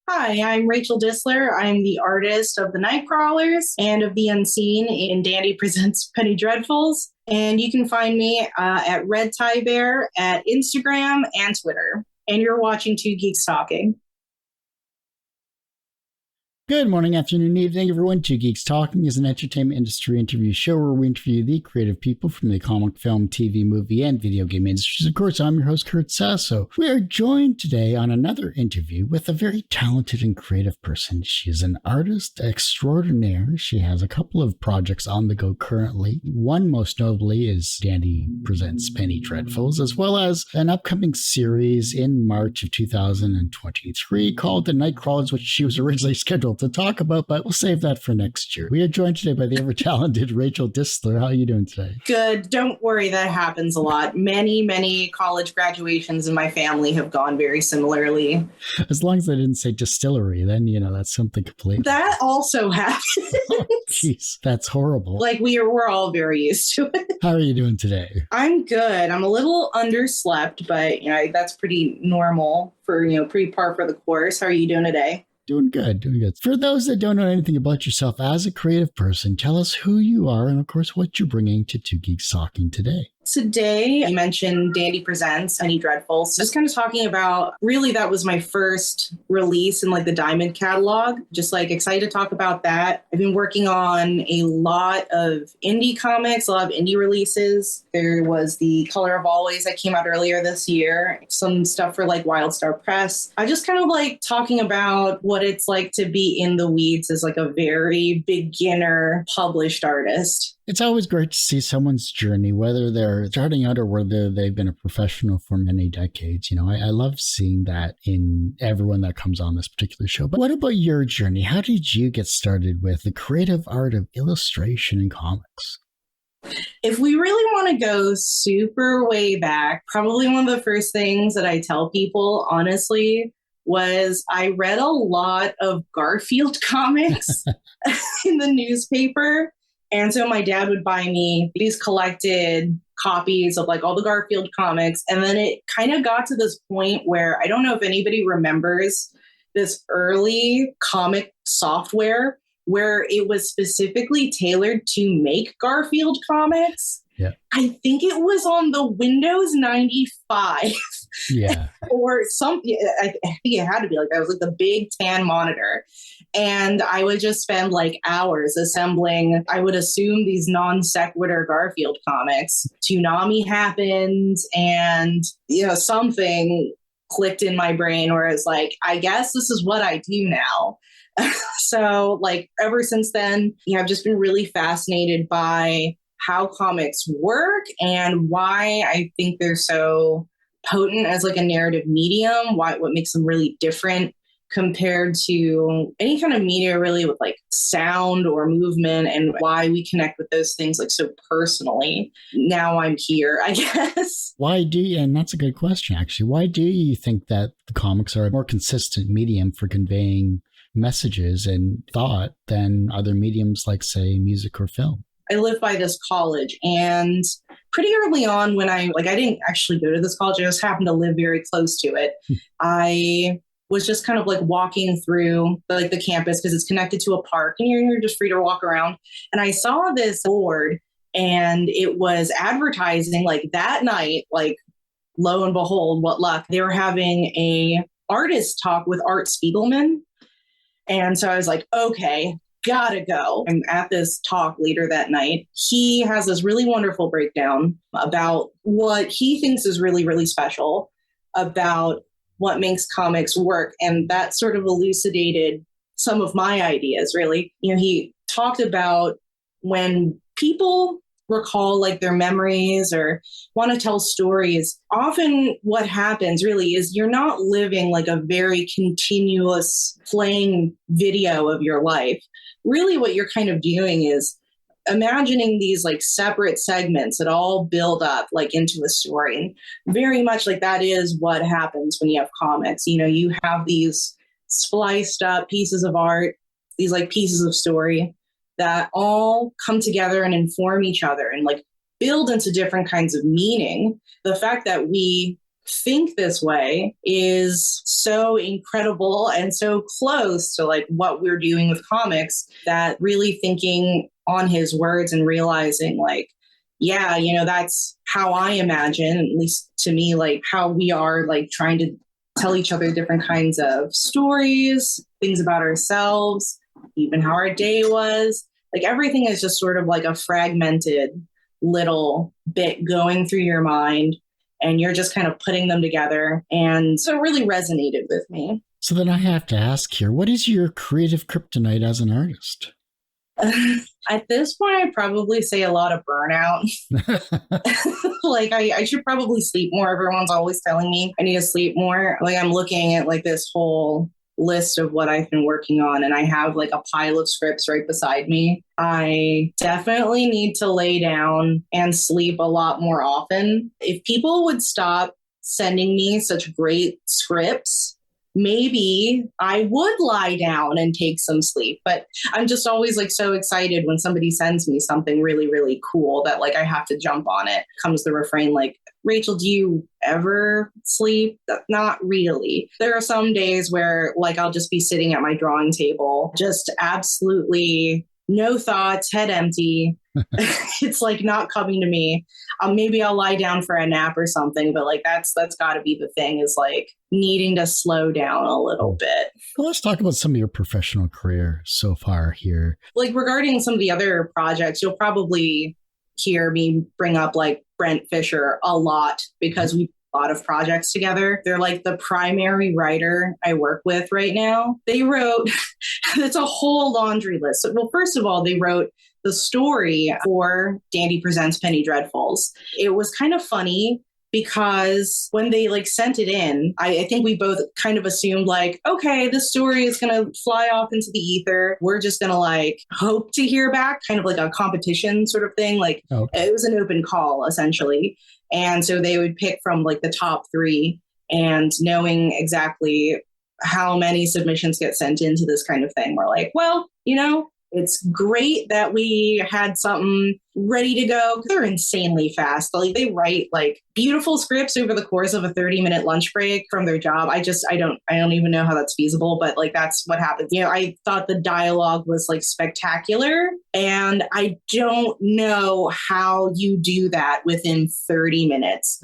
Hi, I'm Rachel Distler. I'm the artist of the Nightcrawlers and of the Unseen in Dandy Presents Penny Dreadfuls. And you can find me at Red Tie Bear at Instagram and Twitter. And you're watching Two Geeks Talking. Good morning, afternoon, evening, everyone. Two Geeks Talking is an entertainment industry interview show where we interview the creative people from the comic, film, TV, movie, and video game industries. Of course, I'm your host, Kurt Sasso. We are joined today on another interview with a very talented and creative person. She's an artist extraordinaire. She has a couple of projects on the go currently. One, most notably, is Dandy Presents Penny Dreadfuls, as well as an upcoming series in March of 2023 called The Nightcrawlers, which she was originally scheduled to talk about, but we'll save that for next year. We are joined today by the ever-talented Rachel Distler. How are you doing today? Good. Don't worry, that happens a lot. Many college graduations in my family have gone very similarly. As long as I didn't say distillery, then, that's something completely. That also happens. Oh, jeez, that's horrible. Like, we're all very used to it. How are you doing today? I'm good. I'm a little underslept, but, that's pretty normal for, pretty par for the course. How are you doing today? Doing good. For those that don't know anything about yourself as a creative person, tell us who you are and, of course, what you're bringing to Two Geeks Talking today. Today, you mentioned Dandy Presents Penny Dreadfuls. So just kind of talking about, really, that was my first release in the Diamond catalog. Just excited to talk about that. I've been working on a lot of indie comics, a lot of indie releases. There was The Color of Always that came out earlier this year. Some stuff for Wildstar Press. I just kind of talking about what it's like to be in the weeds as a very beginner published artist. It's always great to see someone's journey, whether they're starting out or whether they've been a professional for many decades. I love seeing that in everyone that comes on this particular show. But what about your journey? How did you get started with the creative art of illustration and comics? If we really want to go super way back, probably one of the first things that I tell people, honestly, was I read a lot of Garfield comics in the newspaper. And so my dad would buy me these collected copies of all the Garfield comics. And then it kind of got to this point where I don't know if anybody remembers this early comic software where it was specifically tailored to make Garfield comics. Yeah. I think it was on the Windows 95. Yeah. Or something. I think it had to be that. It was the big tan monitor. And I would just spend hours assembling, I would assume, these non sequitur Garfield comics. Toonami happened and, something clicked in my brain where it's I guess this is what I do now. So ever since then, I've just been really fascinated by how comics work and why I think they're so potent as a narrative medium, what makes them really different compared to any kind of media really with sound or movement, and why we connect with those things so personally. Now I'm here, I guess. And that's a good question, actually. Why do you think that the comics are a more consistent medium for conveying messages and thought than other mediums say music or film? I lived by this college, and pretty early on when I didn't actually go to this college, I just happened to live very close to it. I was just kind of walking through the campus because it's connected to a park and you're just free to walk around. And I saw this board and it was advertising that night, lo and behold, what luck, they were having a artist talk with Art Spiegelman. And so I was okay, gotta go. I'm at this talk later that night. He has this really wonderful breakdown about what he thinks is really, really special about what makes comics work. And that sort of elucidated some of my ideas, really. He talked about when people recall their memories or want to tell stories, often what happens really is you're not living a very continuous playing video of your life. Really what you're kind of doing is imagining these separate segments that all build up into a story. And very much that is what happens when you have comics. You have these spliced up pieces of art, these pieces of story that all come together and inform each other and build into different kinds of meaning. The fact that we think this way is so incredible and so close to like what we're doing with comics that really thinking on his words and realizing like, yeah, that's how I imagine, at least to me, like how we are like trying to tell each other different kinds of stories, things about ourselves, even how our day was. Like everything is just sort of like a fragmented little bit going through your mind, and you're just kind of putting them together. And so it really resonated with me. So then I have to ask here, what is your creative kryptonite as an artist? At this point, I'd probably say a lot of burnout. Like I should probably sleep more. Everyone's always telling me I need to sleep more. Like I'm looking at like this whole list of what I've been working on, and I have like a pile of scripts right beside me. I definitely need to lay down and sleep a lot more often. If people would stop sending me such great scripts, maybe I would lie down and take some sleep. But I'm just always like so excited when somebody sends me something really, really cool that like I have to jump on it. Comes the refrain like, Rachel, do you ever sleep? Not really. There are some days where like I'll just be sitting at my drawing table, just absolutely no thoughts, head empty. It's like not coming to me. Maybe I'll lie down for a nap or something, but like that's got to be the thing, is like needing to slow down a little bit. Well, let's talk about some of your professional career so far here. Like regarding some of the other projects, you'll probably hear me bring up like Brent Fisher a lot because we a lot of projects together. They're like the primary writer I work with right now. They wrote, it's a whole laundry list. So, well, first of all, they wrote the story for Dandy Presents Penny Dreadfuls. It was kind of funny because when they like sent it in, I think we both kind of assumed like, okay, this story is going to fly off into the ether. We're just going to like hope to hear back, kind of like a competition sort of thing. Like It was an open call essentially. And so they would pick from like the top 3, and knowing exactly how many submissions get sent into this kind of thing, we're like, well, it's great that we had something ready to go. They're insanely fast. Like they write like beautiful scripts over the course of a 30-minute lunch break from their job. I don't even know how that's feasible, but like that's what happens. I thought the dialogue was like spectacular, and I don't know how you do that within 30 minutes.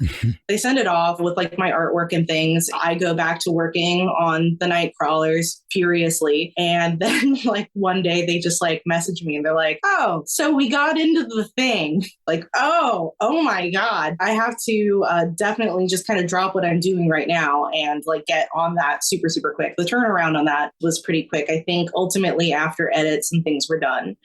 They send it off with like my artwork and things. I go back to working on the Nightcrawlers furiously, and then like one day they just like message me and they're like, oh, so we got into the thing. Like, oh my God. I have to definitely just kind of drop what I'm doing right now and like get on that super, super quick. The turnaround on that was pretty quick. I think ultimately after edits and things were done,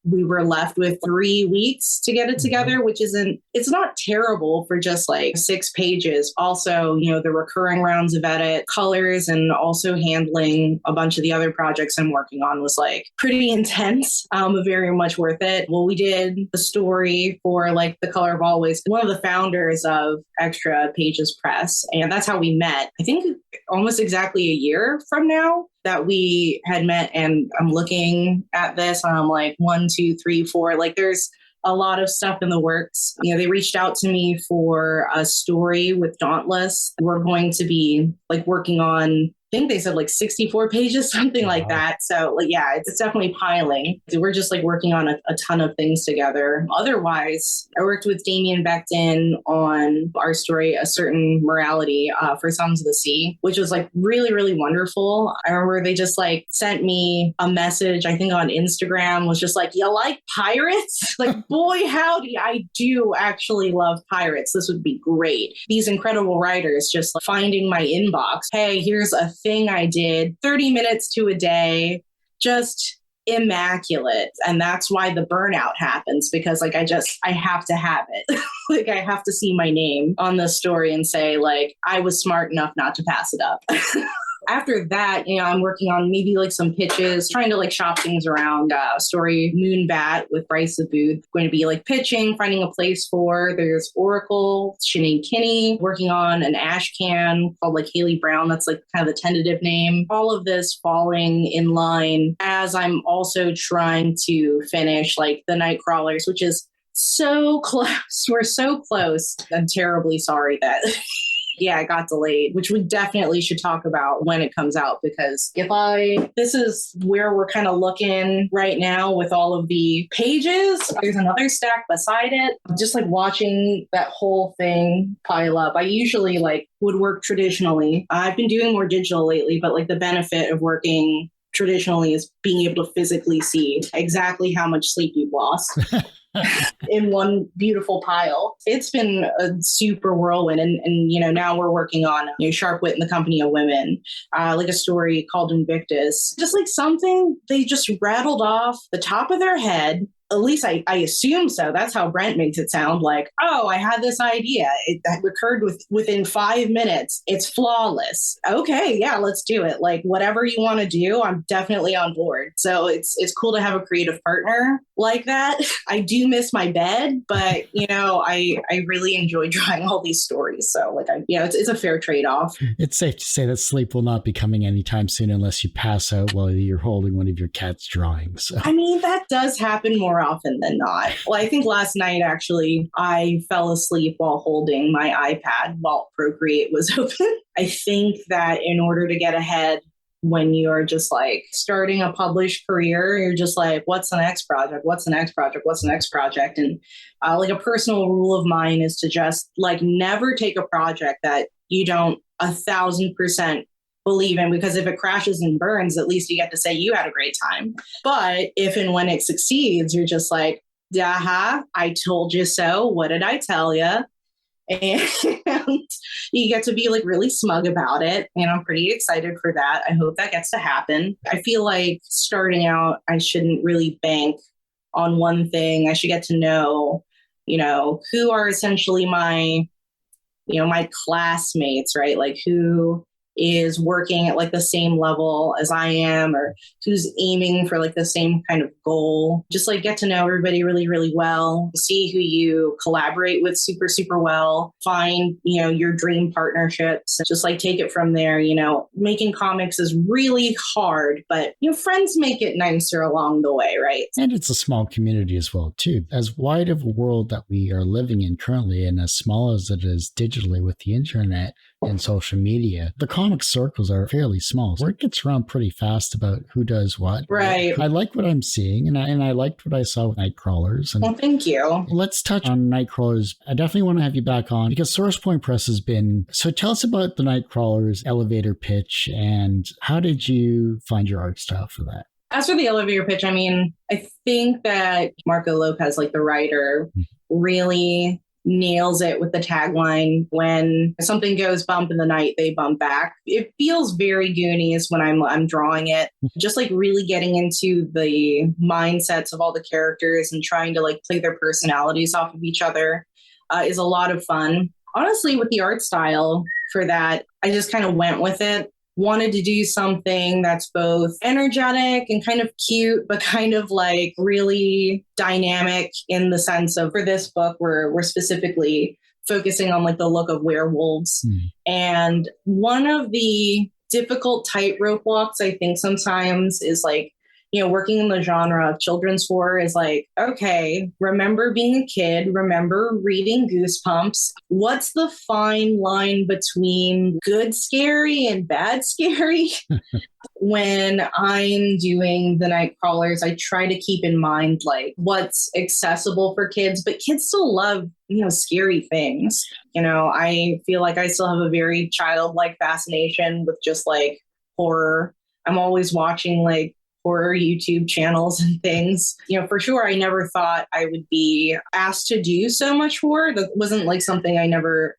we were left with 3 weeks to get it together, which it's not terrible for just like 6 pages. Also, the recurring rounds of edit, colors, and also handling a bunch of the other projects I'm working on was like pretty intense, but very much worth it. Well, we did the story for like The Color of Always, one of the founders of Extra Pages Press. And that's how we met. I think almost exactly a year from now that we had met, and I'm looking at this and I'm like 1, 2, 3, 4, like there's a lot of stuff in the works. They reached out to me for a story with Dauntless. We're going to be like working on, I think they said like 64 pages, something like that. So like, yeah, it's definitely piling. We're just like working on a ton of things together. Otherwise, I worked with Damien Becton on our story, A Certain Morality, for Songs of the Sea, which was like really, really wonderful. I remember they just like sent me a message, I think on Instagram, was just like, you like pirates? Like, boy, howdy, I do actually love pirates. This would be great. These incredible writers just like finding my inbox. Hey, here's a thing I did, 30 minutes to a day, just immaculate. And that's why the burnout happens, because like I have to have it. Like I have to see my name on the story and say like I was smart enough not to pass it up. After that, I'm working on maybe like some pitches, trying to like shop things around. Story Moonbat with Bryce Abood, going to be like pitching, finding a place for. There's Oracle, Sinead Kinney, working on an Ash Can called like Haley Brown. That's like kind of the tentative name. All of this falling in line as I'm also trying to finish like the Nightcrawlers, which is So close. We're so close. I'm terribly sorry that yeah, it got delayed, which we definitely should talk about when it comes out, because this is where we're kind of looking right now with all of the pages. There's another stack beside it. Just like watching that whole thing pile up. I usually would work traditionally. I've been doing more digital lately, but like the benefit of working traditionally is being able to physically see exactly how much sleep you've lost. In one beautiful pile. It's been a super whirlwind. And now we're working on Sharp Wit in the Company of Women, like a story called Invictus. Just like something they just rattled off the top of their head. At least I assume so. That's how Brent makes it sound like, oh, I had this idea. That occurred within 5 minutes. It's flawless. Okay, yeah, let's do it. Like whatever you want to do, I'm definitely on board. So it's cool to have a creative partner like that. I do miss my bed, but I really enjoy drawing all these stories. So it's a fair trade-off. It's safe to say that sleep will not be coming anytime soon unless you pass out while you're holding one of your cat's drawings. So. I mean, that does happen more often than not. Well, I think last night, actually, I fell asleep while holding my iPad while Procreate was open. I think that in order to get ahead when you're just like starting a published career, you're just like, what's the next project? What's the next project? What's the next project? And like a personal rule of mine is to just like never take a project that you don't 1,000% believe in, because if it crashes and burns, at least you get to say you had a great time. But if and when it succeeds, you're just like, I told you so. What did I tell you? And you get to be like really smug about it. And I'm pretty excited for that. I hope that gets to happen. I feel like starting out, I shouldn't really bank on one thing. I should get to know, who are essentially my classmates, right? Like who is working at like the same level as I am, or who's aiming for like the same kind of goal. Just like get to know everybody really, really well, see who you collaborate with super, super well, find, your dream partnerships, just like take it from there. Making comics is really hard, but friends make it nicer along the way, right? And it's a small community as well, too. As wide of a world that we are living in currently, and as small as it is digitally with the internet and social media, the comic circles are fairly small. Word gets around pretty fast about who does what. Right. I like what I'm seeing, and I liked what I saw with Nightcrawlers. And well, thank you. Let's touch on Nightcrawlers. I definitely want to have you back on because Source Point Press has been... So tell us about the Nightcrawlers elevator pitch, and how did you find your art style for that? As for the elevator pitch, I mean, I think that Marco Lopez, like the writer, really nails it with the tagline, when something goes bump in the night, they bump back. It feels very Goonies when I'm drawing it. Just like really getting into the mindsets of all the characters and trying to like play their personalities off of each other is a lot of fun. Honestly, with the art style for that, I just kind of went with it. Wanted to do something that's both energetic and kind of cute, but kind of like really dynamic in the sense of, for this book, we're specifically focusing on like the look of werewolves. And one of the difficult tightrope walks, I think sometimes, is like, working in the genre of children's horror is like, okay, remember being a kid, remember reading Goosebumps. What's the fine line between good scary and bad scary? When I'm doing the Nightcrawlers, I try to keep in mind like what's accessible for kids, but kids still love, scary things. I feel like I still have a very childlike fascination with just like horror. I'm always watching like horror YouTube channels and things. For sure, I never thought I would be asked to do so much horror. That wasn't like something I ever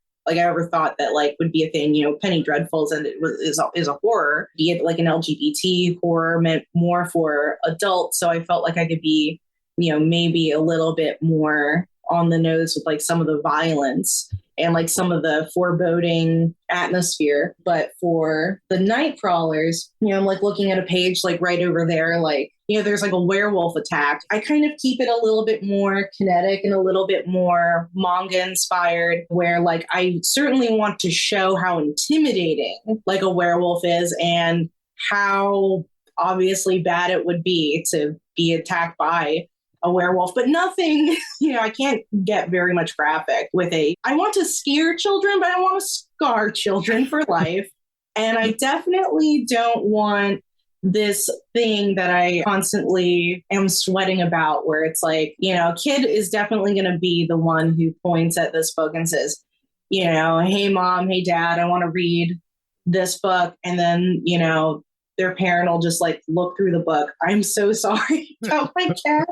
thought that like would be a thing. Penny Dreadfuls and is a horror, be it like an LGBT horror meant more for adults. So I felt like I could be, maybe a little bit more on the nose with like some of the violence and like some of the foreboding atmosphere. But for the Nightcrawlers, I'm like looking at a page like right over there, like, there's like a werewolf attack. I kind of keep it a little bit more kinetic and a little bit more manga inspired, where like I certainly want to show how intimidating like a werewolf is and how obviously bad it would be to be attacked by a werewolf, but nothing, I can't get very much graphic with I want to scare children, but I want to scar children for life. And I definitely don't want this thing that I constantly am sweating about where it's like, a kid is definitely going to be the one who points at this book and says, hey mom, hey dad, I want to read this book. And then, their parent will just like look through the book. I'm so sorry about my cat.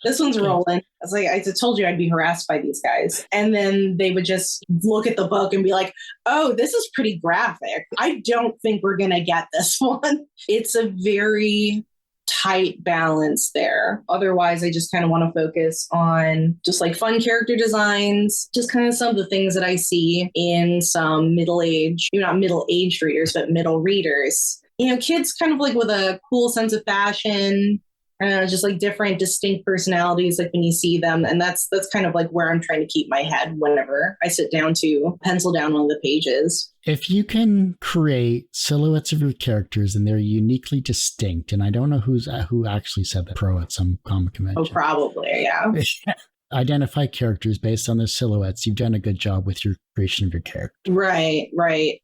This one's rolling. I was like, I told you I'd be harassed by these guys. And then they would just look at the book and be like, oh, this is pretty graphic. I don't think we're going to get this one. It's a very tight balance there. Otherwise, I just kind of want to focus on just like fun character designs, just kind of some of the things that I see in some not middle-aged readers, but middle readers. Kids kind of like with a cool sense of fashion, just like different distinct personalities, like when you see them. And that's kind of like where I'm trying to keep my head whenever I sit down to pencil down one of the pages. If you can create silhouettes of your characters and they're uniquely distinct, and I don't know who actually said that, pro at some comic convention. Oh, probably, yeah. Identify characters based on their silhouettes. You've done a good job with your creation of your character. Right.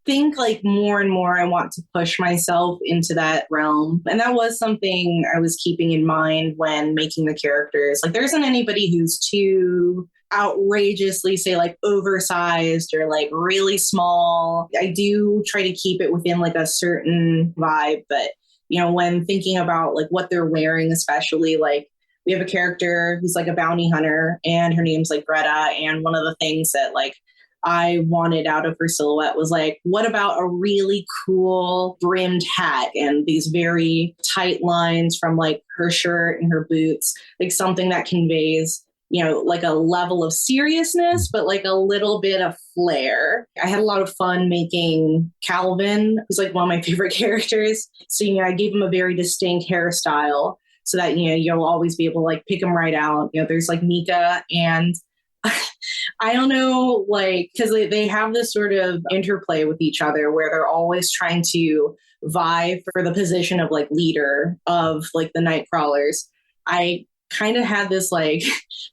Think like more and more I want to push myself into that realm. And that was something I was keeping in mind when making the characters. Like there isn't anybody who's too outrageously, say, like oversized or like really small. I do try to keep it within like a certain vibe. But, when thinking about like what they're wearing, especially like, we have a character who's like a bounty hunter and her name's like Greta. And one of the things that like I wanted out of her silhouette was like, what about a really cool brimmed hat and these very tight lines from like her shirt and her boots, like something that conveys, like a level of seriousness, but like a little bit of flair. I had a lot of fun making Calvin, who's like one of my favorite characters. So, I gave him a very distinct hairstyle, so that, you'll always be able to like pick them right out. There's like Mika and I don't know, like, because they have this sort of interplay with each other where they're always trying to vie for the position of like leader of like the Nightcrawlers. I kind of had this like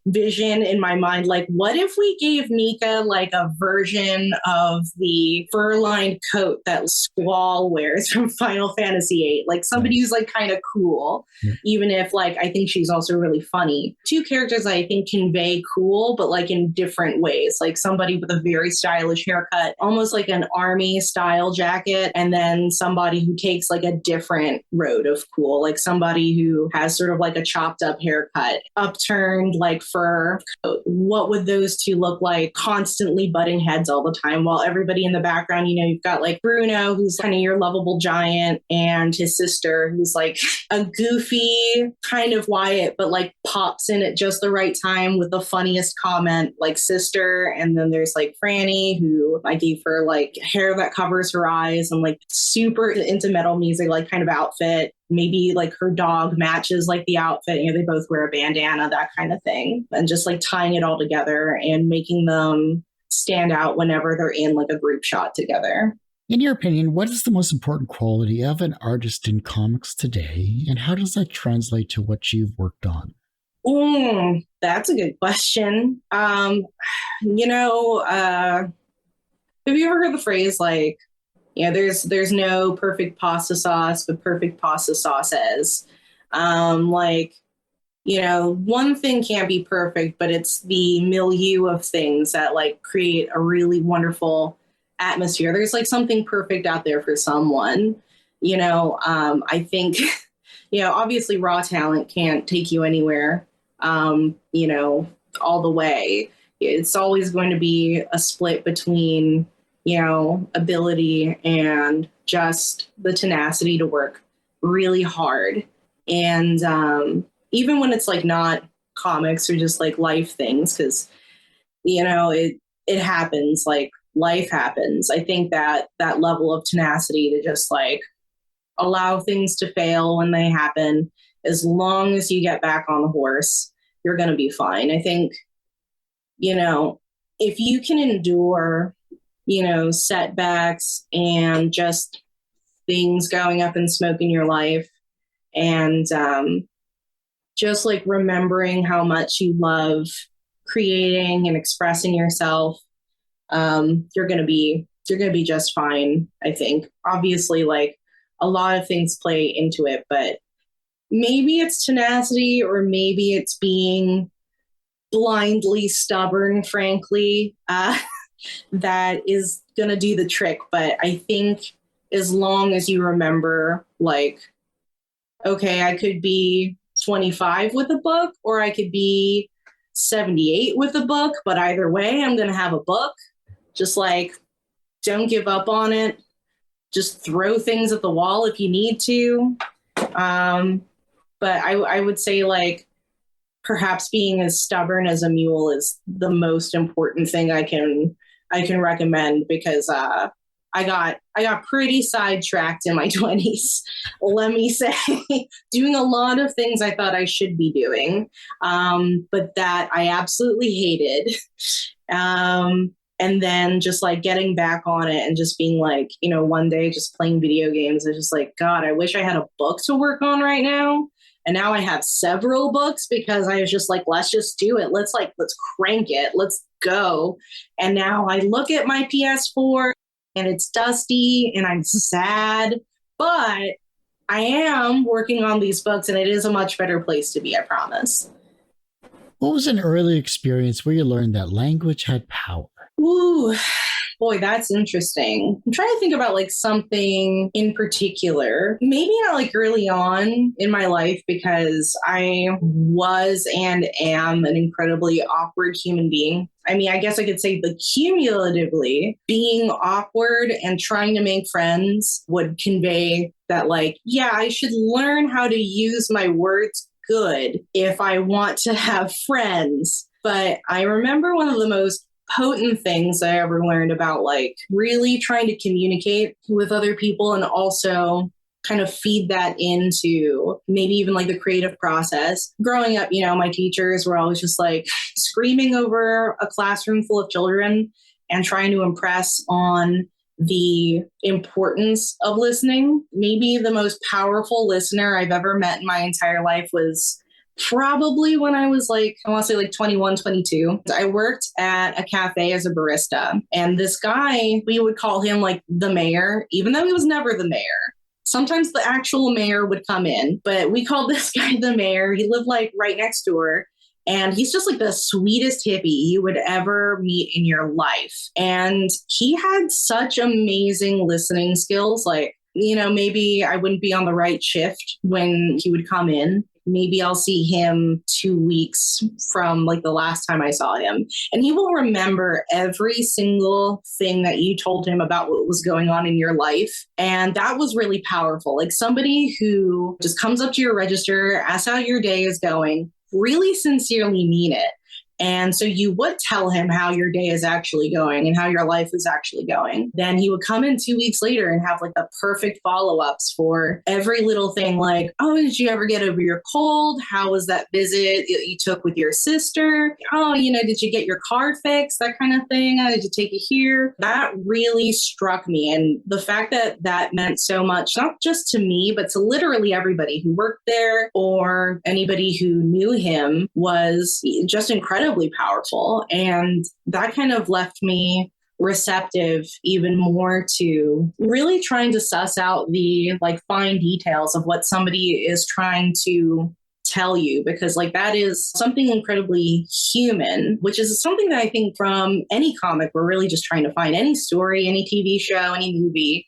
vision in my mind, like what if we gave Mika like a version of the fur-lined coat that Squall wears from Final Fantasy VIII, like somebody who's like kind of cool, even if like I think she's also really funny. Two characters I think convey cool, but like in different ways, like somebody with a very stylish haircut, almost like an army style jacket, and then somebody who takes like a different road of cool, like somebody who has sort of like a chopped up haircut, upturned like fur. What would those two look like constantly butting heads all the time, while everybody in the background, you've got like Bruno, who's kind of your lovable giant, and his sister, who's like a goofy kind of Wyatt, but like pops in at just the right time with the funniest comment, like sister. And then there's like Franny, who I gave her like hair that covers her eyes and like super into metal music, like kind of outfit. Maybe like her dog matches like the outfit, they both wear a bandana, that kind of thing. And just like tying it all together and making them stand out whenever they're in like a group shot together. In your opinion, what is the most important quality of an artist in comics today? And how does that translate to what you've worked on? That's a good question. Have you ever heard the phrase like, there's no perfect pasta sauce, but perfect pasta sauces. One thing can't be perfect, but it's the milieu of things that like create a really wonderful atmosphere. There's like something perfect out there for someone. I think, obviously raw talent can't take you anywhere, all the way. It's always going to be a split between ability and just the tenacity to work really hard. And even when it's like not comics or just like life things, because, it happens, like life happens. I think that level of tenacity to just like allow things to fail when they happen, as long as you get back on the horse, you're going to be fine. I think, if you can endure setbacks and just things going up in smoke in your life, and just like remembering how much you love creating and expressing yourself, you're gonna be just fine, I think. Obviously, like a lot of things play into it, but maybe it's tenacity or maybe it's being blindly stubborn, frankly, that is gonna do the trick. But I think as long as you remember, like, okay, I could be 25 with a book or I could be 78 with a book, but either way, I'm going to have a book. Just like, don't give up on it. Just throw things at the wall if you need to. But I would say, like, perhaps being as stubborn as a mule is the most important thing I can recommend, because I got pretty sidetracked in my 20s, let me say, doing a lot of things I thought I should be doing, but that I absolutely hated. And then just like getting back on it and just being like, you know, one day just playing video games. It's just like, God, I wish I had a book to work on right now. And now I have several books because I was just like, let's just do it. Let's crank it. Let's go. And now I look at my PS4 and it's dusty and I'm sad, but I am working on these books and it is a much better place to be, I promise. What was an early experience where you learned that language had power? Ooh, boy, that's interesting. I'm trying to think about like something in particular. Maybe not like early on in my life, because I was and am an incredibly awkward human being. I mean, I guess I could say that cumulatively, being awkward and trying to make friends would convey that, like, yeah, I should learn how to use my words good if I want to have friends. But I remember one of the most potent things I ever learned about like really trying to communicate with other people and also kind of feed that into maybe even like the creative process. Growing up, you know, my teachers were always just like screaming over a classroom full of children and trying to impress on the importance of listening. Maybe the most powerful listener I've ever met in my entire life was probably when I was like, I want to say like 21, 22. I worked at a cafe as a barista. And this guy, we would call him like the mayor, even though he was never the mayor. Sometimes the actual mayor would come in, but we called this guy the mayor. He lived like right next door. And he's just like the sweetest hippie you would ever meet in your life. And he had such amazing listening skills. Like, you know, maybe I wouldn't be on the right shift when he would come in. Maybe I'll see him 2 weeks from like the last time I saw him. And he will remember every single thing that you told him about what was going on in your life. And that was really powerful. Like somebody who just comes up to your register, asks how your day is going, really sincerely mean it. And so you would tell him how your day is actually going and how your life is actually going. Then he would come in 2 weeks later and have like the perfect follow-ups for every little thing, like, oh, did you ever get over your cold? How was that visit you took with your sister? Oh, you know, did you get your car fixed? That kind of thing. Did you take it here? That really struck me. And the fact that that meant so much, not just to me, but to literally everybody who worked there or anybody who knew him, was just incredible. Powerful. And that kind of left me receptive even more to really trying to suss out the like fine details of what somebody is trying to tell you, because like that is something incredibly human, which is something that I think from any comic we're really just trying to find. Any story, any TV show, any movie,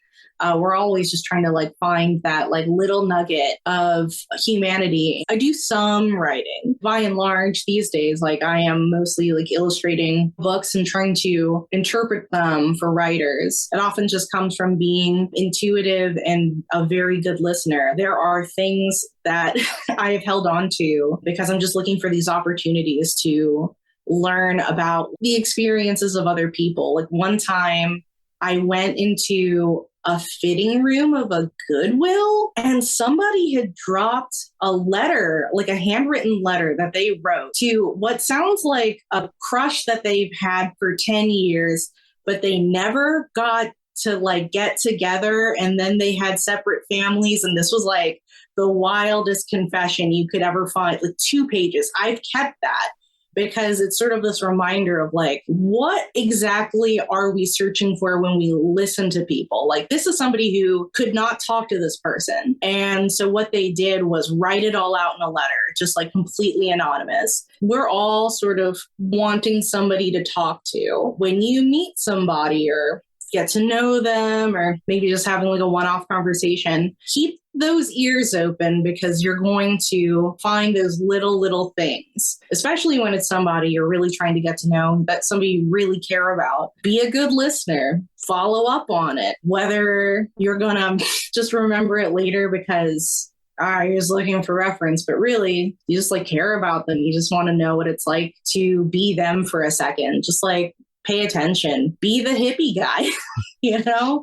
we're always just trying to like find that like little nugget of humanity. I do some writing. By and large these days, like I am mostly like illustrating books and trying to interpret them for writers. It often just comes from being intuitive and a very good listener. There are things that I have held on to because I'm just looking for these opportunities to learn about the experiences of other people. Like one time I went into a fitting room of a Goodwill and somebody had dropped a letter, like a handwritten letter that they wrote to what sounds like a crush that they've had for 10 years, but they never got to like get together, and then they had separate families. And this was like the wildest confession you could ever find, like 2 pages. I've kept that because it's sort of this reminder of like, what exactly are we searching for when we listen to people? Like, this is somebody who could not talk to this person. And so what they did was write it all out in a letter, just like completely anonymous. We're all sort of wanting somebody to talk to. When you meet somebody or get to know them, or maybe just having like a one-off conversation, keep those ears open, because you're going to find those little things, especially when it's somebody you're really trying to get to know, that somebody you really care about. Be a good listener, follow up on it, whether you're going to just remember it later because you're just looking for reference, but really you just like care about them. You just want to know what it's like to be them for a second. Just like pay attention, be the hippie guy,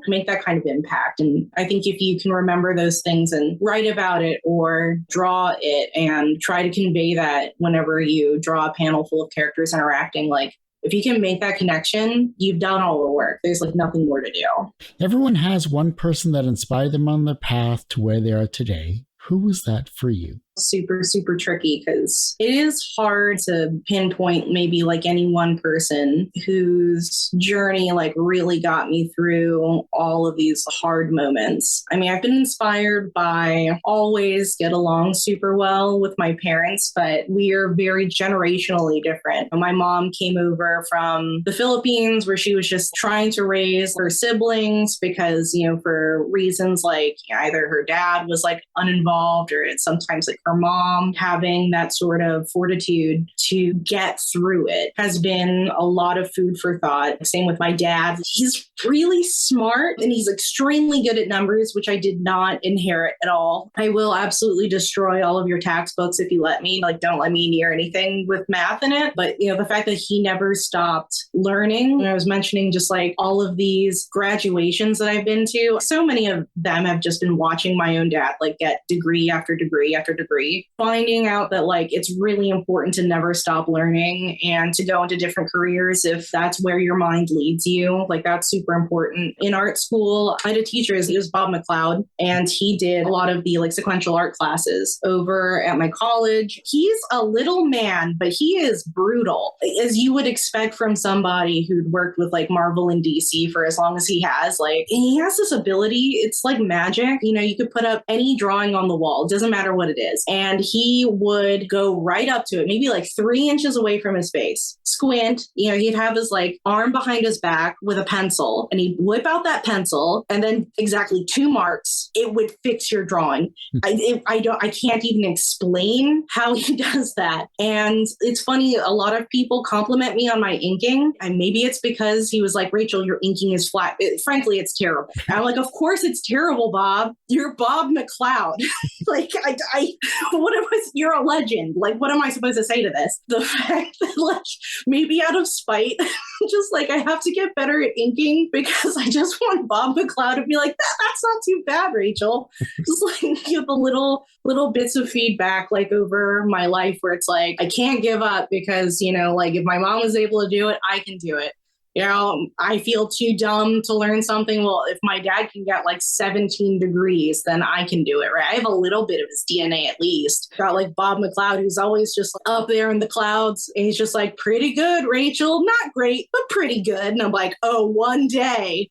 make that kind of impact. And I think if you can remember those things and write about it or draw it and try to convey that whenever you draw a panel full of characters interacting, like if you can make that connection, you've done all the work. There's like nothing more to do. Everyone has one person that inspired them on their path to where they are today. Who was that for you? Super, super tricky, because it is hard to pinpoint maybe like any one person whose journey like really got me through all of these hard moments. I mean, I've been inspired by always get along super well with my parents, but we are very generationally different. My mom came over from the Philippines, where she was just trying to raise her siblings because, for reasons like either her dad was like uninvolved, or it's sometimes like her mom having that sort of fortitude to get through it has been a lot of food for thought. Same with my dad. He's really smart and he's extremely good at numbers, which I did not inherit at all. I will absolutely destroy all of your textbooks if you let me. Like, don't let me near anything with math in it. But, the fact that he never stopped learning. And I was mentioning just like all of these graduations that I've been to, so many of them have just been watching my own dad like get degree after degree after degree, finding out that like it's really important to never stop learning and to go into different careers if that's where your mind leads you. Like, that's super important. In art school, I had a teacher, he was Bob McLeod, and he did a lot of the like sequential art classes over at my college. He's a little man, but he is brutal, as you would expect from somebody who'd worked with like Marvel and DC for as long as he has. Like, and he has this ability, it's like magic. You could put up any drawing on the wall, it doesn't matter what it is, and he would go right up to it, maybe like 3 inches away from his face, squint, he'd have his like arm behind his back with a pencil, and he'd whip out that pencil, and then exactly 2 marks, it would fix your drawing. I can't even explain how he does that. And it's funny, a lot of people compliment me on my inking, and maybe it's because he was like, Rachel, your inking is flat. Frankly, it's terrible. I'm like, of course it's terrible, Bob. You're Bob McLeod. Like, you're a legend. Like, what am I supposed to say to this? The fact that like maybe out of spite, just like I have to get better at inking because I just want Bob McLeod to be like, that's not too bad, Rachel. Just like give the little bits of feedback like over my life where it's like, I can't give up because, like if my mom was able to do it, I can do it. I feel too dumb to learn something. Well, if my dad can get like 17 degrees, then I can do it, right? I have a little bit of his DNA at least. Got like Bob McLeod, who's always just like, up there in the clouds. And he's just like, pretty good, Rachel. Not great, but pretty good. And I'm like, oh, one day.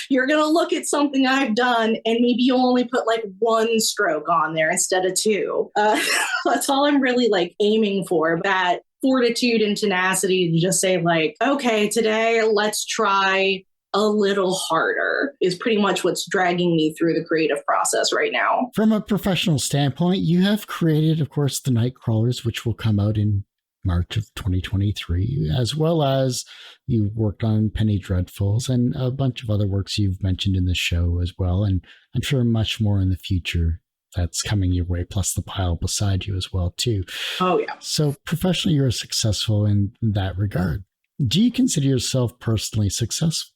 You're going to look at something I've done and maybe you'll only put like 1 stroke on there instead of 2. That's all I'm really like aiming for. That fortitude and tenacity to just say like, okay, today let's try a little harder is pretty much what's dragging me through the creative process right now. From a professional standpoint, you have created, of course, the Nightcrawlers, which will come out in March of 2023, as well as you worked on Penny Dreadfuls and a bunch of other works you've mentioned in the show as well. And I'm sure much more in the future that's coming your way, plus the pile beside you as well, too. Oh, yeah. So professionally, you're successful in that regard. Do you consider yourself personally successful?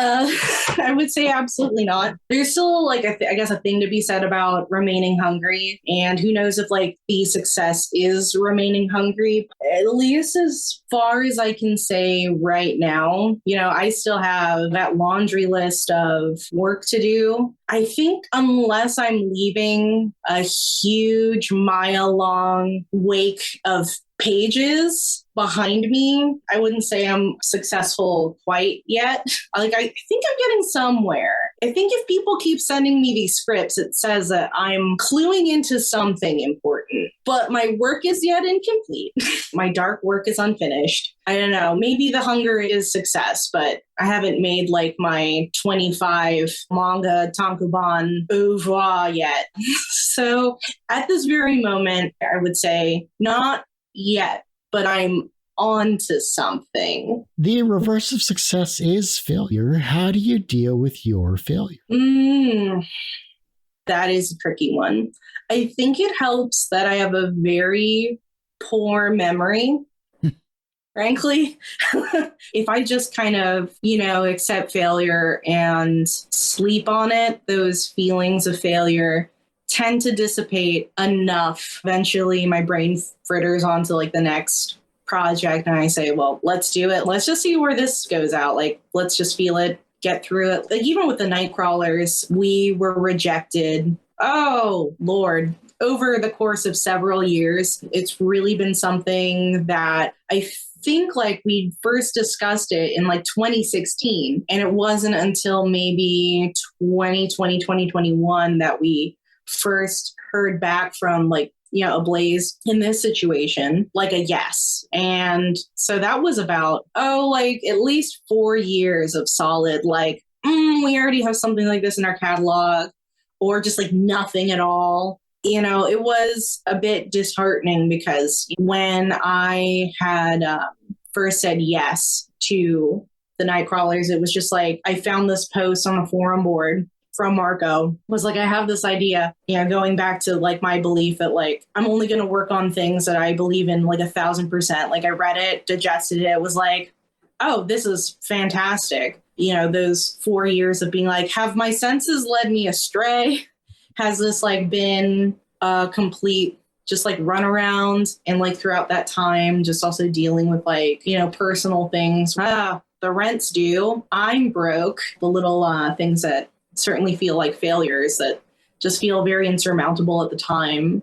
I would say absolutely not. There's still like I guess a thing to be said about remaining hungry, and who knows if like the success is remaining hungry. At least as far as I can say right now, I still have that laundry list of work to do. I think unless I'm leaving a huge mile-long wake of pages behind me, I wouldn't say I'm successful quite yet. I think I'm getting somewhere. I think if people keep sending me these scripts, it says that I'm cluing into something important, but my work is yet incomplete. My dark work is unfinished. I don't know. Maybe the hunger is success, but I haven't made like my 25 manga tankobon oeuvre yet. So at this very moment, I would say not yet, but I'm on to something. The reverse of success is failure. How do you deal with your failure? That is a tricky one. I think it helps that I have a very poor memory. Frankly, if I just kind of, accept failure and sleep on it, those feelings of failure tend to dissipate enough. Eventually, my brain fritters onto like the next project and I say, well, let's do it. Let's just see where this goes out. Like, let's just feel it, get through it. Like, even with the Nightcrawlers, we were rejected. Oh, Lord. Over the course of several years, it's really been something that I think like we first discussed it in like 2016. And it wasn't until maybe 2020, 2021 that we first heard back from like, a Blaze in this situation, like a yes. And so that was about, like at least 4 years of solid, like, we already have something like this in our catalog, or just like nothing at all. It was a bit disheartening because when I had first said yes to the Nightcrawlers, it was just like, I found this post on a forum board from Marco, was like, I have this idea, going back to like my belief that like, I'm only going to work on things that I believe in like 1,000%. Like I read it, digested it, was like, oh, this is fantastic. Those 4 years of being like, have my senses led me astray? Has this like been a complete just like run around? And like throughout that time, just also dealing with like, personal things. The rent's due. I'm broke. The little things that certainly feel like failures that just feel very insurmountable at the time.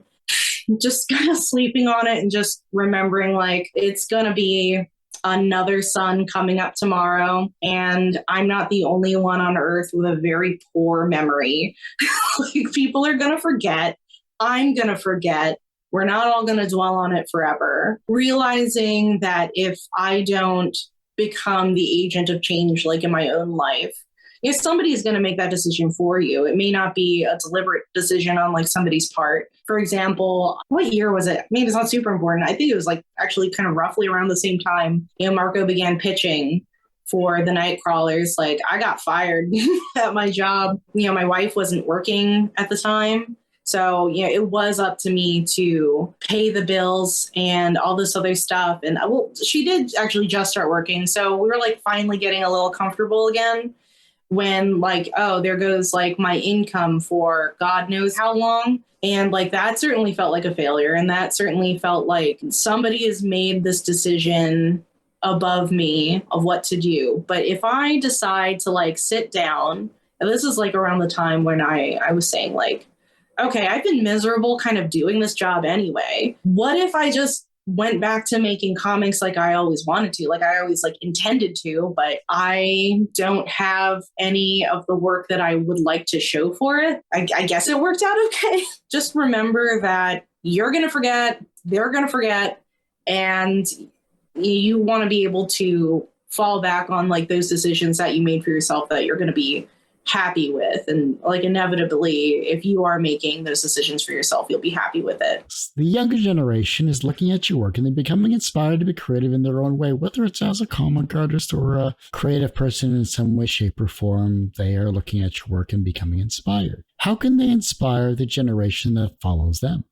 Just kind of sleeping on it and just remembering like it's going to be another sun coming up tomorrow, and I'm not the only one on earth with a very poor memory. Like, people are going to forget. I'm going to forget. We're not all going to dwell on it forever. Realizing that if I don't become the agent of change, like in my own life, if somebody is going to make that decision for you, it may not be a deliberate decision on like somebody's part. For example, what year was it? Maybe it's not super important. I think it was like actually kind of roughly around the same time, Marco began pitching for the Nightcrawlers. Like, I got fired at my job. My wife wasn't working at the time. So, it was up to me to pay the bills and all this other stuff. And she did actually just start working. So we were like finally getting a little comfortable again, when like, oh, there goes like my income for God knows how long. And like, that certainly felt like a failure. And that certainly felt like somebody has made this decision above me of what to do. But if I decide to like sit down, and this is like around the time when I was saying like, okay, I've been miserable kind of doing this job anyway. What if I just went back to making comics like I always wanted to, like I always like intended to, but I don't have any of the work that I would like to show for it. I guess it worked out okay. Just remember that you're going to forget, they're going to forget, and you want to be able to fall back on like those decisions that you made for yourself that you're going to be happy with. And like inevitably, if you are making those decisions for yourself, you'll be happy with it. The younger generation is looking at your work and they're becoming inspired to be creative in their own way, whether it's as a comic artist or a creative person in some way, shape, or form. They are looking at your work and becoming inspired. How can they inspire the generation that follows them?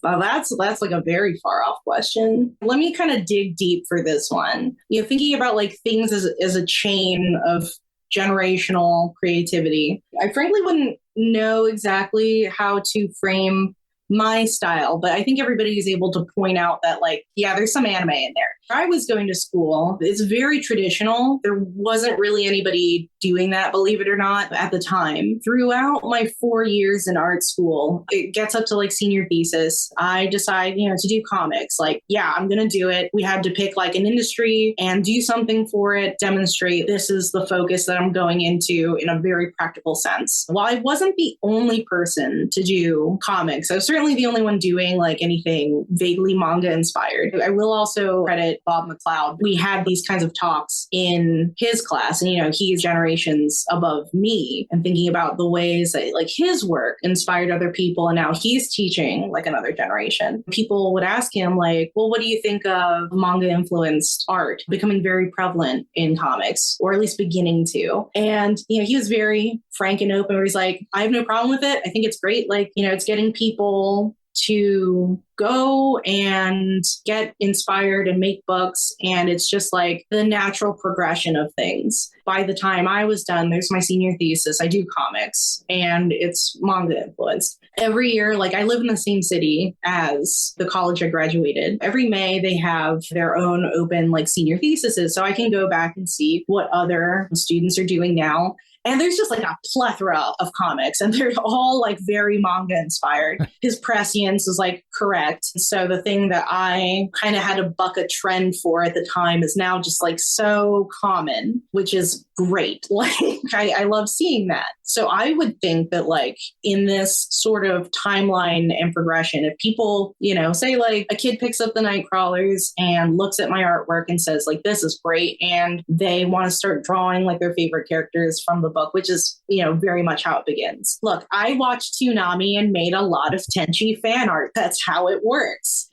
Well, that's like a very far off question. Let me kind of dig deep for this one. Thinking about like things as a chain of generational creativity. I frankly wouldn't know exactly how to frame my style, but I think everybody is able to point out that, like, yeah, there's some anime in there. I was going to school. It's very traditional. There wasn't really anybody doing that, believe it or not, at the time. Throughout my 4 years in art school, it gets up to like senior thesis. I decide, to do comics. Like, yeah, I'm going to do it. We had to pick like an industry and do something for it, demonstrate this is the focus that I'm going into in a very practical sense. While I wasn't the only person to do comics, I was certainly the only one doing like anything vaguely manga inspired. I will also credit Bob McLeod. We had these kinds of talks in his class, and he's generations above me, and thinking about the ways that like his work inspired other people, and now he's teaching like another generation. People would ask him like, well, what do you think of manga influenced art becoming very prevalent in comics, or at least beginning to? And he was very frank and open, where he's like, I have no problem with it. I think it's great. Like, it's getting people to go and get inspired and make books. And it's just like the natural progression of things. By the time I was done, there's my senior thesis. I do comics and it's manga influenced. Every year, like I live in the same city as the college I graduated. Every May, they have their own open like senior theses. So I can go back and see what other students are doing now. And there's just like a plethora of comics, and they're all like very manga inspired. His prescience is like correct. So the thing that I kind of had to buck a trend for at the time is now just like so common, which is great. Like I love seeing that. So I would think that like in this sort of timeline and progression, if people, say like a kid picks up the Nightcrawlers and looks at my artwork and says like, this is great, and they want to start drawing like their favorite characters from the book, which is, very much how it begins. Look, I watched Toonami and made a lot of Tenchi fan art. That's how it works.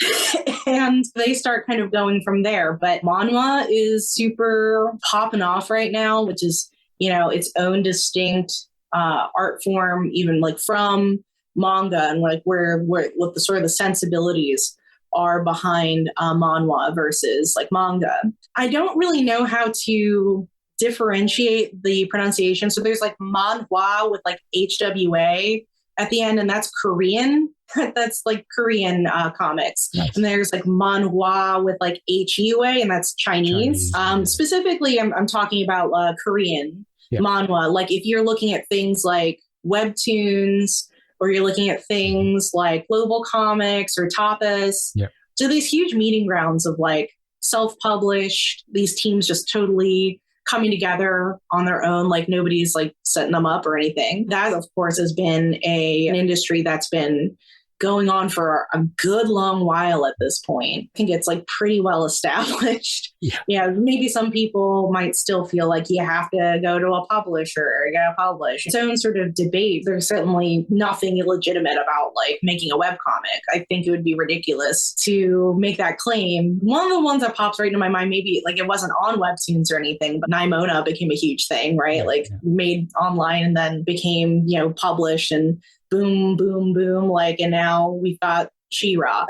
And they start kind of going from there. But manhwa is super popping off right now, which is, its own distinct art form, even like from manga, and like where what the sort of the sensibilities are behind manhwa versus like manga. I don't really know how to differentiate the pronunciation. So there's like manhwa with like HWA at the end, and that's Korean. That's like Korean comics. Nice. And there's like manhwa with like HUA, and that's Chinese. Specifically, I'm talking about Korean manhwa. Like if you're looking at things like webtoons, or you're looking at things like Global Comics or Tapas. Yeah. So these huge meeting grounds of like self-published, these teams just totally coming together on their own, like nobody's like setting them up or anything. That, of course, has been an industry that's been going on for a good long while at this point. I think it's like pretty well established. Yeah, maybe some people might still feel like you have to go to a publisher or get published. Its own sort of debate. There's certainly nothing illegitimate about like making a webcomic. I think it would be ridiculous to make that claim. One of the ones that pops right into my mind, maybe like it wasn't on webtoons or anything, but Naimona became a huge thing, right? Made online and then became, published, and boom, boom, boom, and now we've got She-Ra.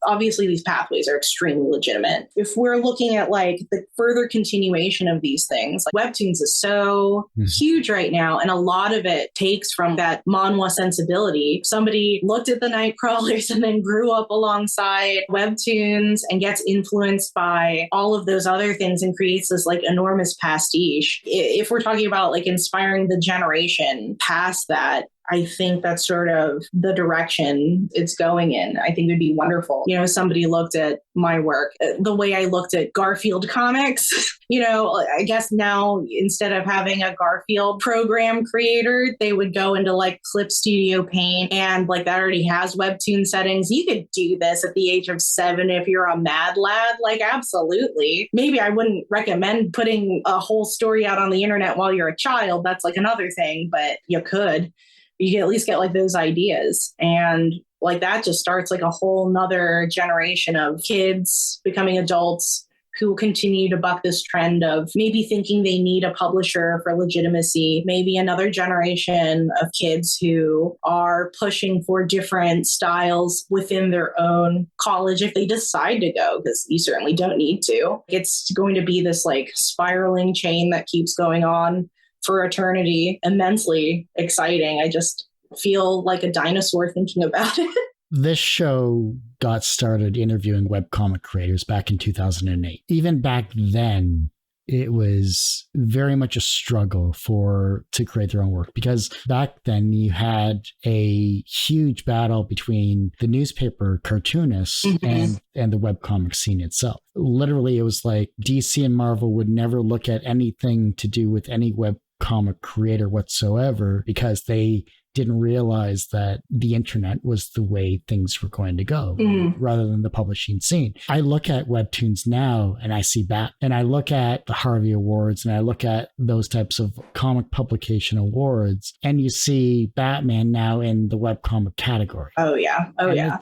Obviously, these pathways are extremely legitimate. If we're looking at like the further continuation of these things, like webtoons is so huge right now, and a lot of it takes from that manhwa sensibility. Somebody looked at the Nightcrawlers and then grew up alongside webtoons and gets influenced by all of those other things and creates this like enormous pastiche. If we're talking about like inspiring the generation past that, I think that's sort of the direction it's going in. I think it would be wonderful. Somebody looked at my work, the way I looked at Garfield comics, I guess now instead of having a Garfield program creator, they would go into like Clip Studio Paint, and like that already has webtoon settings. You could do this at the age of 7 if you're a mad lad, like absolutely. Maybe I wouldn't recommend putting a whole story out on the internet while you're a child. That's like another thing, but you could. You can at least get like those ideas, and like that just starts like a whole nother generation of kids becoming adults, who continue to buck this trend of maybe thinking they need a publisher for legitimacy, maybe another generation of kids who are pushing for different styles within their own college if they decide to go, because you certainly don't need to. It's going to be this like spiraling chain that keeps going on for eternity. Immensely exciting. I just feel like a dinosaur thinking about it. This show got started interviewing webcomic creators back in 2008. Even back then, it was very much a struggle to create their own work, because back then you had a huge battle between the newspaper cartoonists and the webcomic scene itself. Literally, it was like DC and Marvel would never look at anything to do with any webcomic creator whatsoever, because they didn't realize that the internet was the way things were going to go rather than the publishing scene. I look at webtoons now and I see and I look at the Harvey Awards and I look at those types of comic publication awards, and you see Batman now in the webcomic category. Oh yeah.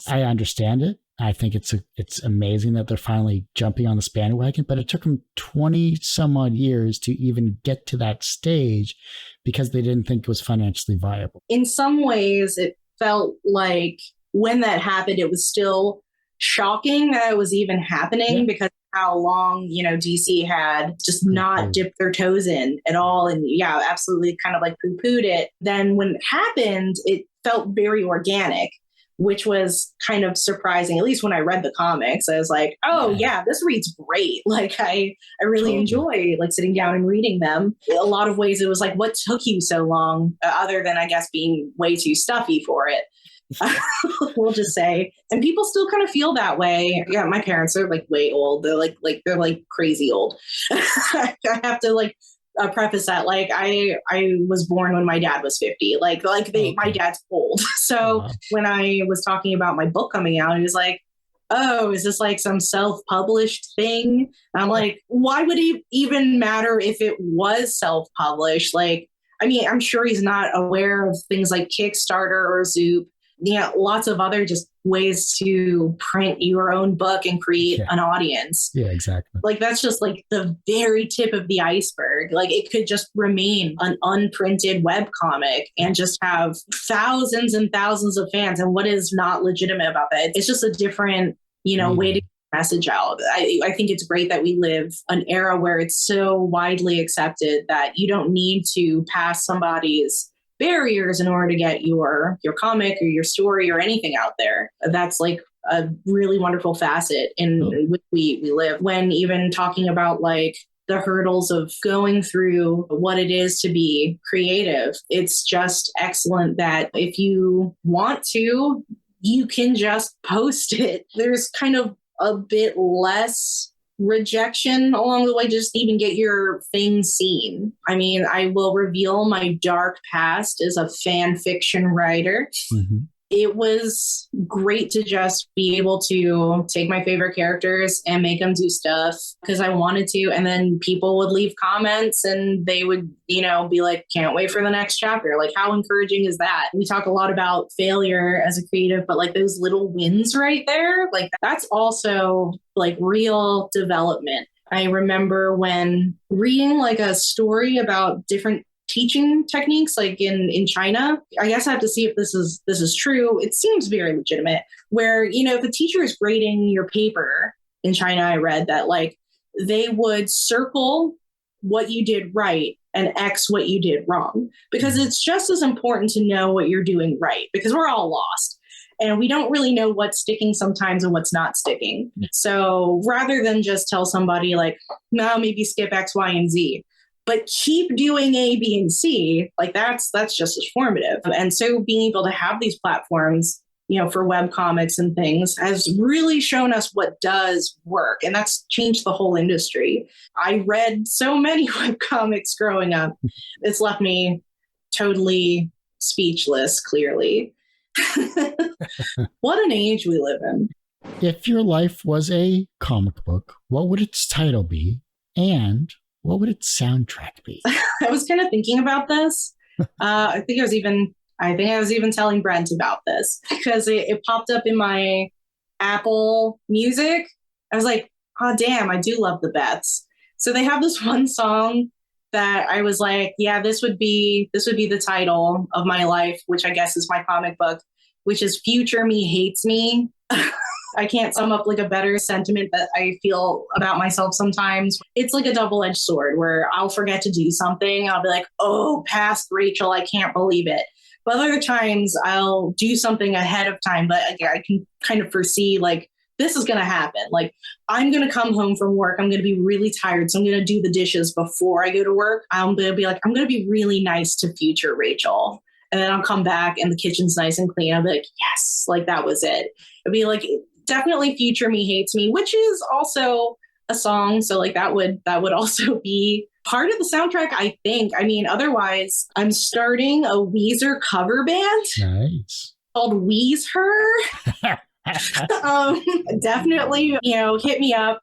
I understand it. I think it's amazing that they're finally jumping on this bandwagon, but it took them 20 some odd years to even get to that stage because they didn't think it was financially viable. In some ways, it felt like when that happened, it was still shocking that it was even happening because of how long, DC had just not dipped their toes in at all. And yeah, absolutely kind of like poo-pooed it. Then when it happened, it felt very organic, which was kind of surprising. At least when I read the comics, I was like, oh yeah, this reads great. Like I really enjoy like sitting down and reading them. A lot of ways it was like, what took you so long, other than I guess being way too stuffy for it? We'll just say. And people still kind of feel that way. Yeah, my parents are like way old. They're like crazy old. I have to preface that I was born when my dad was 50. My dad's old. So when I was talking about my book coming out, he was like, oh, is this like some self-published thing? And I'm like, why would it even matter if it was self-published? I'm sure he's not aware of things like Kickstarter or Zoop. Lots of other just ways to print your own book and create an audience. Yeah, exactly. That's just like the very tip of the iceberg. It could just remain an unprinted webcomic and just have thousands and thousands of fans. And what is not legitimate about that? It's just a different, way to get the message out. I think it's great that we live an era where it's so widely accepted that you don't need to pass somebody's barriers in order to get your comic or your story or anything out there. That's like a really wonderful facet in which we live. When even talking about the hurdles of going through what it is to be creative, it's just excellent that if you want to, you can just post it. There's kind of a bit less rejection along the way, just even get your thing seen. I will reveal my dark past as a fan fiction writer. It was great to just be able to take my favorite characters and make them do stuff because I wanted to. And then people would leave comments and they would, be like, can't wait for the next chapter. How encouraging is that? We talk a lot about failure as a creative, but those little wins right there, that's also real development. I remember when reading a story about different teaching techniques in China. I guess I have to see if this is true. It seems very legitimate where, if a teacher is grading your paper in China, I read that they would circle what you did right and X what you did wrong, because it's just as important to know what you're doing right, because we're all lost. And we don't really know what's sticking sometimes and what's not sticking. So rather than just tell somebody no, maybe skip X, Y, and Z, but keep doing A, B, and C, that's just as formative. And so being able to have these platforms, for webcomics and things has really shown us what does work. And that's changed the whole industry. I read so many webcomics growing up. It's left me totally speechless, clearly. What an age we live in. If your life was a comic book, what would its title be? And what would its soundtrack be? I was kind of thinking about this. I think I was even telling Brent about this because it popped up in my Apple Music. I was like, oh, damn, I do love the Beths. So they have this one song that I was like, yeah, this would be the title of my life, which I guess is my comic book, which is Future Me Hates Me. I can't sum up like a better sentiment that I feel about myself sometimes. It's like a double-edged sword where I'll forget to do something. I'll be like, oh, past Rachel, I can't believe it. But other times I'll do something ahead of time, but I can kind of foresee like, this is going to happen. Like, I'm going to come home from work. I'm going to be really tired. So I'm going to do the dishes before I go to work. I'm going to be like, I'm going to be really nice to future Rachel. And then I'll come back and the kitchen's nice and clean. I'll be like, yes, like that was it. It'd be like, definitely Future Me Hates Me, which is also a song. So like that would also be part of the soundtrack, I think. I mean, otherwise, I'm starting a Weezer cover band. Nice. Called Weeze Her. Definitely, hit me up,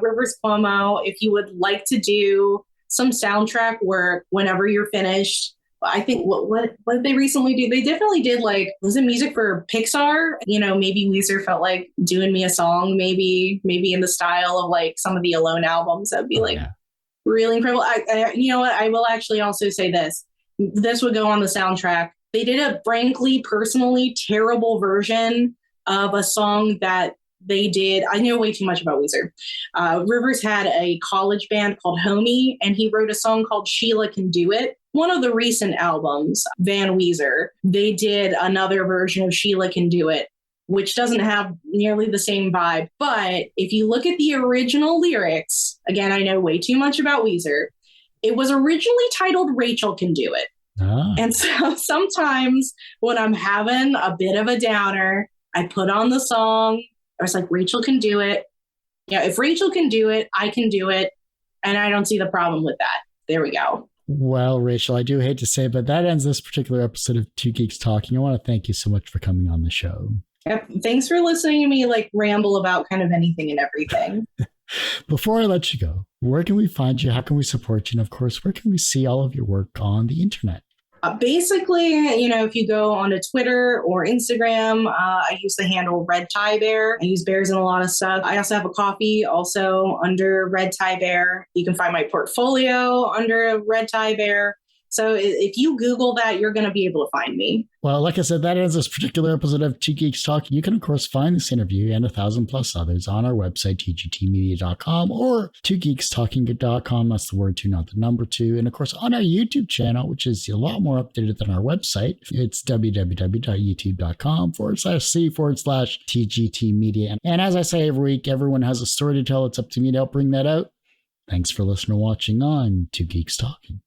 Rivers Cuomo, if you would like to do some soundtrack work whenever you're finished. I think what did they recently do? They definitely did like, was it music for Pixar? Maybe Weezer felt like doing me a song, maybe in the style of like some of the Alone albums. That'd be really incredible. You know what? I will actually also say this. This would go on the soundtrack. They did a frankly, personally terrible version of a song that they did. I know way too much about Weezer. Rivers had a college band called Homie, and he wrote a song called Sheila Can Do It. One of the recent albums, Van Weezer, they did another version of Sheila Can Do It, which doesn't have nearly the same vibe. But if you look at the original lyrics, again, I know way too much about Weezer. It was originally titled Rachel Can Do It. And so sometimes when I'm having a bit of a downer, I put on the song. I was like, Rachel can do it. Yeah, if Rachel can do it, I can do it. And I don't see the problem with that. There we go. Well, Rachel, I do hate to say it, but that ends this particular episode of Two Geeks Talking. I want to thank you so much for coming on the show. Yep. Thanks for listening to me like ramble about kind of anything and everything. Before I let you go, where can we find you? How can we support you? And of course, where can we see all of your work on the internet? Basically, if you go onto Twitter or Instagram, I use the handle Red Tie Bear. I use bears in a lot of stuff. I also have a coffee also under Red Tie Bear. You can find my portfolio under Red Tie Bear. So if you Google that, you're going to be able to find me. Well, like I said, that ends this particular episode of Two Geeks Talking. You can, of course, find this interview and 1,000 plus others on our website, tgtmedia.com or twogeekstalking.com. That's the word two, not the number two. And, of course, on our YouTube channel, which is a lot more updated than our website. It's www.youtube.com/c/TGTmedia. And as I say every week, everyone has a story to tell. It's up to me to help bring that out. Thanks for listening and watching on Two Geeks Talking.